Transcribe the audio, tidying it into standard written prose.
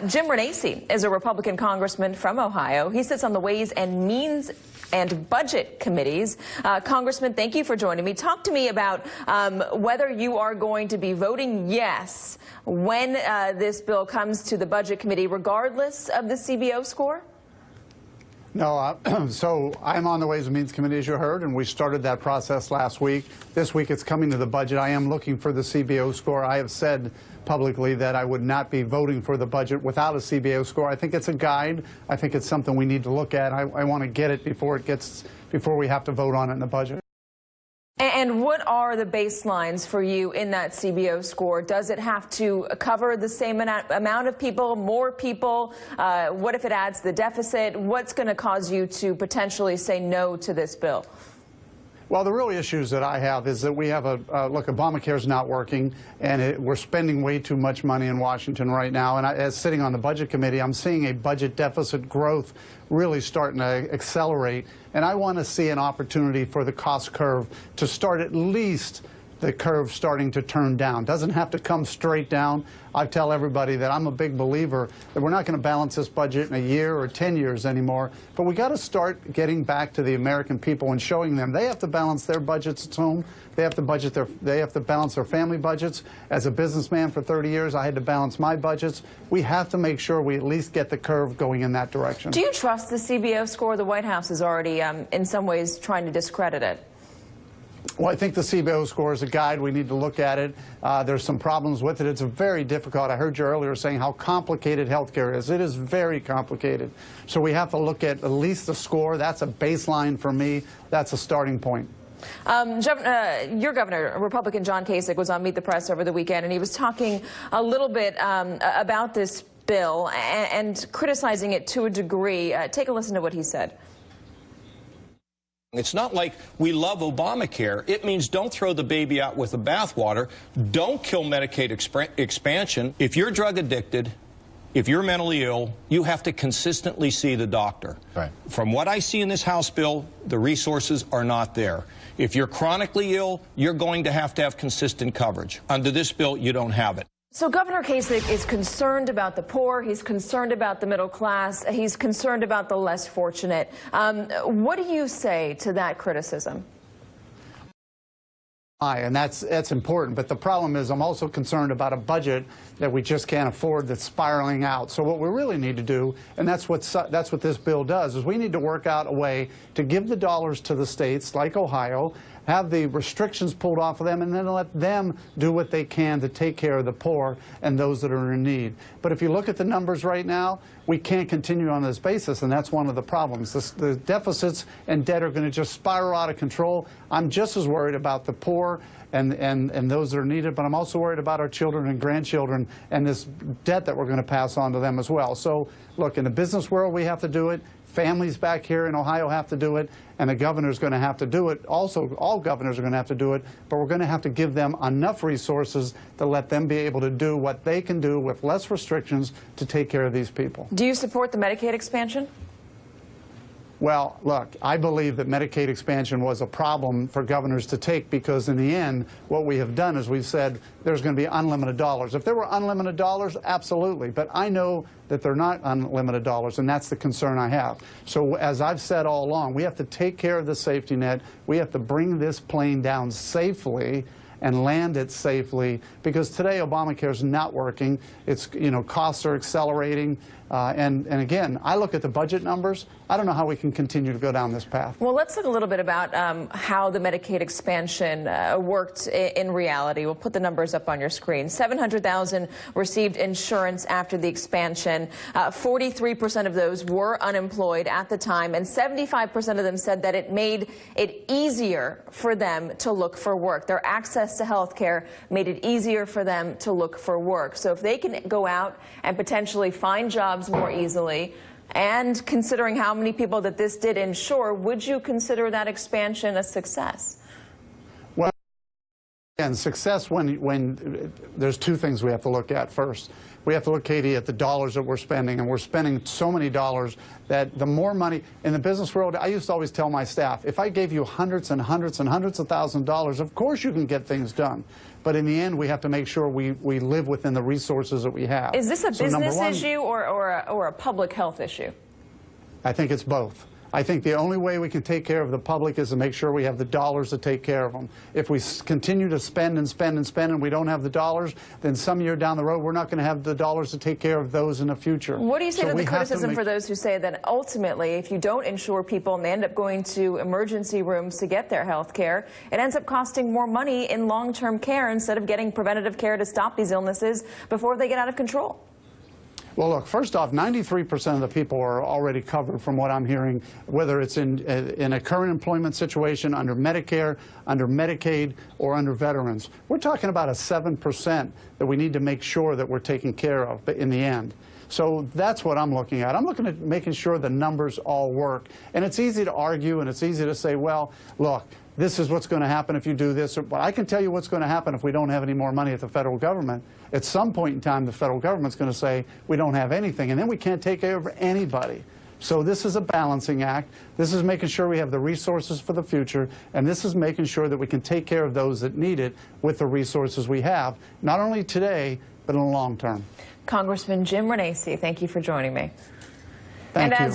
Jim Renacci is a Republican congressman from Ohio. He sits on the Ways and Means and Budget committees. Congressman, thank you for joining me. Talk to me about whether you are going to be voting yes when this bill comes to the Budget Committee, regardless of the CBO score. No, so I'm on the Ways and Means Committee, as you heard, and we started that process last week. This week it's coming to the budget. I am looking for the CBO score. I have said publicly that I would not be voting for the budget without a CBO score. I think it's a guide. I think it's something we need to look at. I want to get it before we have to vote on it in the budget. And what are the baselines for you in that CBO score? Does it have to cover the same amount of people, more people? What if it adds the deficit? What's going to cause you to potentially say no to this bill? Well, the real issues that I have is that we have look, Obamacare is not working, and we're spending way too much money in Washington right now. And as sitting on the Budget Committee, I'm seeing a budget deficit growth really starting to accelerate. And I want to see an opportunity for the cost curve to start at least the curve starting to turn down. Doesn't have to come straight down. I tell everybody that I'm a big believer that we're not going to balance this budget in a year or 10 years anymore, but we got to start getting back to the American people and showing them they have to balance their budgets at home. They have to balance their family budgets. As a businessman for 30 years, I had to balance my budgets. We have to make sure we at least get the curve going in that direction. Do you trust the CBO score? The White House is already, in some ways, trying to discredit it. Well, I think the CBO score is a guide. We need to look at it. There's some problems with it. It's very difficult. I heard you earlier saying how complicated healthcare is. It is very complicated. So we have to look at least the score. That's a baseline for me. That's a starting point. Your governor, Republican John Kasich, was on Meet the Press over the weekend, and he was talking a little bit about this bill and criticizing it to a degree. Take a listen to what he said. It's not like we love Obamacare. It means don't throw the baby out with the bathwater. Don't kill Medicaid expansion. If you're drug addicted, if you're mentally ill, you have to consistently see the doctor. Right. From what I see in this House bill, the resources are not there. If you're chronically ill, you're going to have consistent coverage. Under this bill, you don't have it. So Governor Kasich is concerned about the poor. He's concerned about the middle class. He's concerned about the less fortunate. What do you say to that criticism? And that's important. But the problem is I'm also concerned about a budget that we just can't afford that's spiraling out. So what we really need to do, and that's what this bill does, is we need to work out a way to give the dollars to the states like Ohio, have the restrictions pulled off of them, and then let them do what they can to take care of the poor and those that are in need. But if you look at the numbers right now, we can't continue on this basis, and that's one of the problems. The deficits and debt are going to just spiral out of control. I'm just as worried about the poor and those that are needed, but I'm also worried about our children and grandchildren and this debt that we're going to pass on to them as well. So, look, in the business world, we have to do it. Families back here in Ohio have to do it, and the governor's going to have to do it. Also, all governors are going to have to do it, but we're going to have to give them enough resources to let them be able to do what they can do with less restrictions to take care of these people. Do you support the Medicaid expansion? Well, look, I believe that Medicaid expansion was a problem for governors to take because in the end, what we have done is we've said there's going to be unlimited dollars. If there were unlimited dollars, absolutely. But I know that they're not unlimited dollars, and that's the concern I have. So as I've said all along, we have to take care of the safety net. We have to bring this plane down safely and land it safely, because today Obamacare is not working. It's, costs are accelerating. And again, I look at the budget numbers. I don't know how we can continue to go down this path. Well, let's talk a little bit about how the Medicaid expansion worked in reality. We'll put the numbers up on your screen. 700,000 received insurance after the expansion. 43% of those were unemployed at the time, and 75% of them said that it made it easier for them to look for work. Their access to health care made it easier for them to look for work. So if they can go out and potentially find jobs more easily, and considering how many people that this did insure, would you consider that expansion a success? And success when there's two things we have to look at first. We have to look, Katie, at the dollars that we're spending, and we're spending so many dollars that the more money in the business world, I used to always tell my staff, if I gave you hundreds and hundreds and hundreds of thousands of dollars, of course you can get things done. But in the end, we have to make sure we live within the resources that we have. Is this a So business #1, issue or a public health issue? I think it's both. I think the only way we can take care of the public is to make sure we have the dollars to take care of them. If we continue to spend and spend and spend and we don't have the dollars, then some year down the road we're not going to have the dollars to take care of those in the future. What do you say So to we the have criticism for those who say that ultimately if you don't insure people and they end up going to emergency rooms to get their health care, it ends up costing more money in long-term care instead of getting preventative care to stop these illnesses before they get out of control? Well, look, first off, 93% of the people are already covered from what I'm hearing, whether it's in a current employment situation, under Medicare, under Medicaid, or under veterans. We're talking about a 7% that we need to make sure that we're taking care of in the end. So that's what I'm looking at. I'm looking at making sure the numbers all work. And it's easy to argue and it's easy to say, well, look, this is what's going to happen if you do this. But I can tell you what's going to happen if we don't have any more money at the federal government. At some point in time, the federal government's going to say we don't have anything, and then we can't take care of anybody. So this is a balancing act. This is making sure we have the resources for the future, and this is making sure that we can take care of those that need it with the resources we have, not only today, but in the long term. Congressman Jim Renacci, thank you for joining me. Thank you.